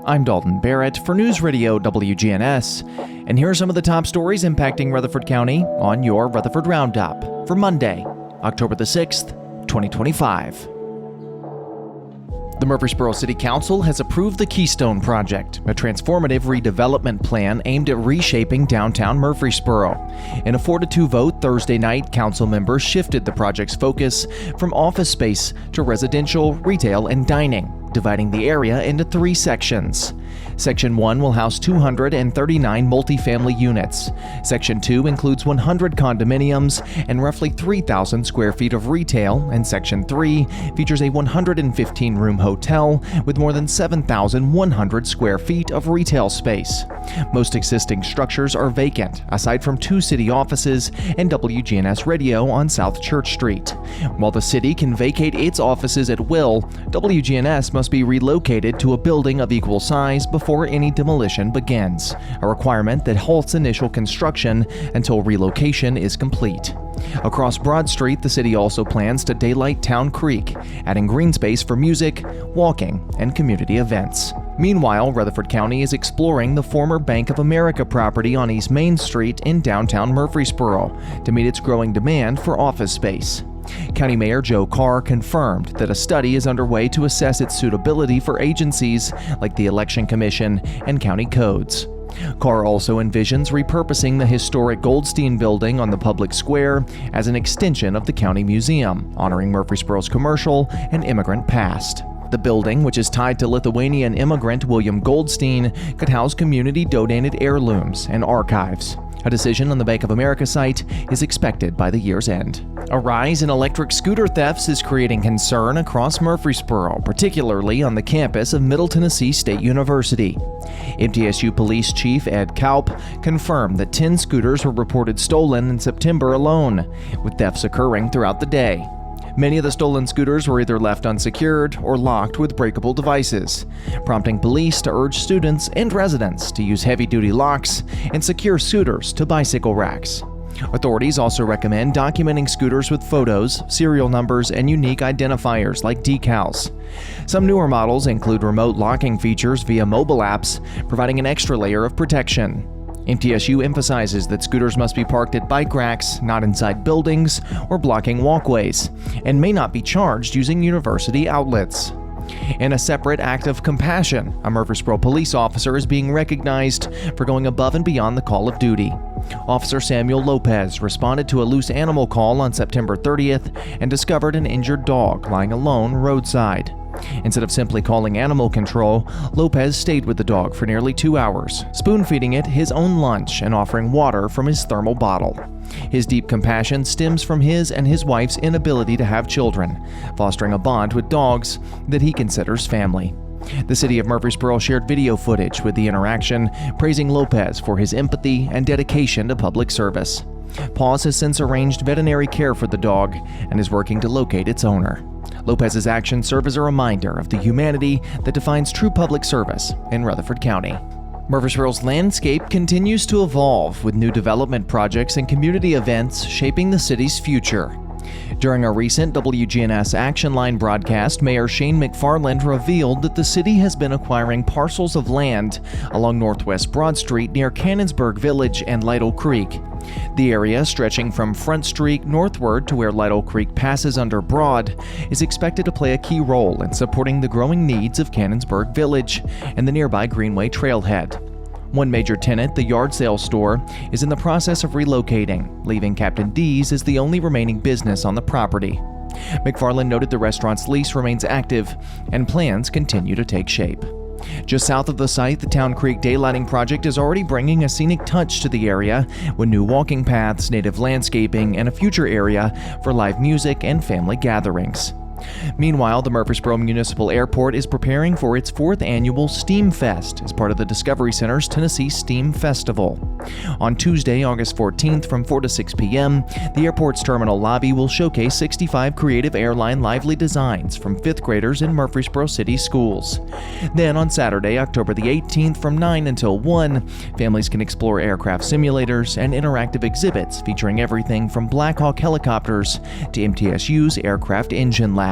I'm Dalton Barrett for News Radio WGNS, and here are some of the top stories impacting Rutherford County on your Rutherford Roundup for Monday, October the 6th, 2025. The Murfreesboro City Council has approved the Keystone project, a transformative redevelopment plan aimed at reshaping downtown Murfreesboro. In a 4-2 vote Thursday night, council members shifted the project's focus from office space to residential, retail, and dining, dividing the area into 3 sections. Section 1 will house 239 multifamily units. Section 2 includes 100 condominiums and roughly 3,000 square feet of retail, and Section 3 features a 115-room hotel with more than 7,100 square feet of retail space. Most existing structures are vacant, aside from 2 city offices and WGNS Radio on South Church Street. While the city can vacate its offices at will, WGNS must be relocated to a building of equal size before any demolition begins, a requirement that halts initial construction until relocation is complete. Across Broad Street, the city also plans to daylight Town Creek, adding green space for music, walking, and community events. Meanwhile, Rutherford County is exploring the former Bank of America property on East Main Street in downtown Murfreesboro to meet its growing demand for office space. County Mayor Joe Carr confirmed that a study is underway to assess its suitability for agencies like the Election Commission and county codes. Carr also envisions repurposing the historic Goldstein building on the public square as an extension of the county museum, honoring Murfreesboro's commercial and immigrant past. The building, which is tied to Lithuanian immigrant William Goldstein, could house community-donated heirlooms and archives. A decision on the Bank of America site is expected by the year's end. A rise in electric scooter thefts is creating concern across Murfreesboro, particularly on the campus of Middle Tennessee State University. MTSU Police Chief Ed Kaup confirmed that 10 scooters were reported stolen in September alone, with thefts occurring throughout the day. Many of the stolen scooters were either left unsecured or locked with breakable devices, prompting police to urge students and residents to use heavy-duty locks and secure scooters to bicycle racks. Authorities also recommend documenting scooters with photos, serial numbers, and unique identifiers like decals. Some newer models include remote locking features via mobile apps, providing an extra layer of protection. MTSU emphasizes that scooters must be parked at bike racks, not inside buildings or blocking walkways, and may not be charged using university outlets. In a separate act of compassion, a Murfreesboro police officer is being recognized for going above and beyond the call of duty. Officer Samuel Lopez responded to a loose animal call on September 30th and discovered an injured dog lying alone roadside. Instead of simply calling animal control, Lopez stayed with the dog for nearly 2 hours, spoon-feeding it his own lunch and offering water from his thermal bottle. His deep compassion stems from his and his wife's inability to have children, fostering a bond with dogs that he considers family. The city of Murfreesboro shared video footage with the interaction, praising Lopez for his empathy and dedication to public service. PAWS has since arranged veterinary care for the dog and is working to locate its owner. Lopez's actions serve as a reminder of the humanity that defines true public service in Rutherford County. Murfreesboro's landscape continues to evolve, with new development projects and community events shaping the city's future. During a recent WGNS Action Line broadcast, Mayor Shane McFarland revealed that the city has been acquiring parcels of land along Northwest Broad Street near Cannonsburg Village and Lytle Creek. The area, stretching from Front Street northward to where Lytle Creek passes under Broad, is expected to play a key role in supporting the growing needs of Cannonsburg Village and the nearby Greenway Trailhead. One major tenant, the yard sale store, is in the process of relocating, leaving Captain D's as the only remaining business on the property. McFarland noted the restaurant's lease remains active and plans continue to take shape. Just south of the site, the Town Creek Daylighting Project is already bringing a scenic touch to the area with new walking paths, native landscaping, and a future area for live music and family gatherings. Meanwhile, the Murfreesboro Municipal Airport is preparing for its 4th annual Steam Fest as part of the Discovery Center's Tennessee Steam Festival. On Tuesday, August 14th from 4 to 6 p.m., the airport's terminal lobby will showcase 65 creative airline lively designs from 5th graders in Murfreesboro City schools. Then on Saturday, October the 18th from 9 until 1, families can explore aircraft simulators and interactive exhibits featuring everything from Black Hawk helicopters to MTSU's Aircraft Engine Lab.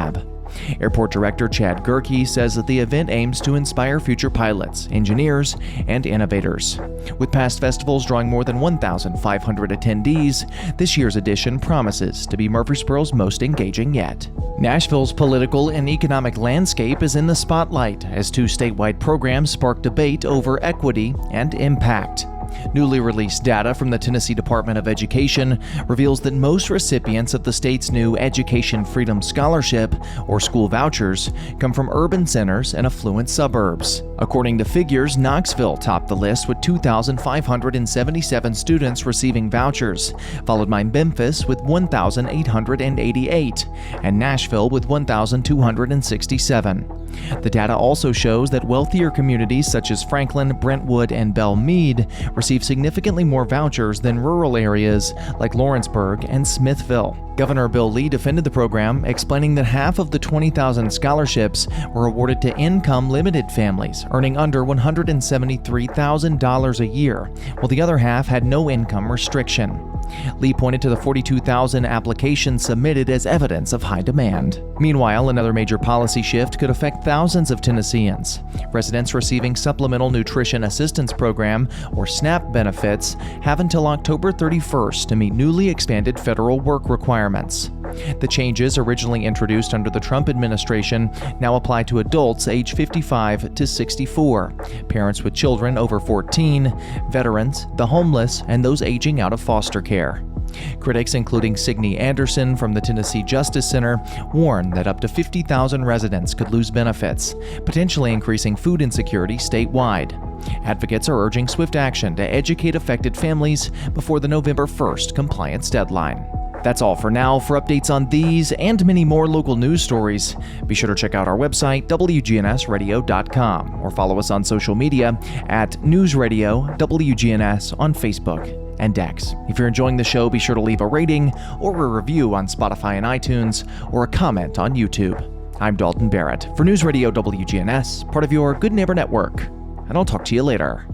Airport Director Chad Gerke says that the event aims to inspire future pilots, engineers, and innovators. With past festivals drawing more than 1,500 attendees, this year's edition promises to be Murfreesboro's most engaging yet. Nashville's political and economic landscape is in the spotlight as two statewide programs spark debate over equity and impact. Newly released data from the Tennessee Department of Education reveals that most recipients of the state's new Education Freedom Scholarship, or school vouchers, come from urban centers and affluent suburbs. According to figures, Knoxville topped the list with 2,577 students receiving vouchers, followed by Memphis with 1,888, and Nashville with 1,267. The data also shows that wealthier communities such as Franklin, Brentwood, and Belle Meade receive significantly more vouchers than rural areas like Lawrenceburg and Smithville. Governor Bill Lee defended the program, explaining that half of the 20,000 scholarships were awarded to income-limited families earning under $173,000 a year, while the other half had no income restriction. Lee pointed to the 42,000 applications submitted as evidence of high demand. Meanwhile, another major policy shift could affect thousands of Tennesseans. Residents receiving Supplemental Nutrition Assistance Program, or SNAP benefits, have until October 31st to meet newly expanded federal work requirements. The changes, originally introduced under the Trump administration, now apply to adults age 55 to 64, parents with children over 14, veterans, the homeless, and those aging out of foster care. Critics, including Signe Anderson from the Tennessee Justice Center, warn that up to 50,000 residents could lose benefits, potentially increasing food insecurity statewide. Advocates are urging swift action to educate affected families before the November 1st compliance deadline. That's all for now. For updates on these and many more local news stories, be sure to check out our website, wgnsradio.com, or follow us on social media at News Radio WGNS on Facebook and X. If you're enjoying the show, be sure to leave a rating or a review on Spotify and iTunes, or a comment on YouTube. I'm Dalton Barrett for News Radio WGNS, part of your Good Neighbor Network, and I'll talk to you later.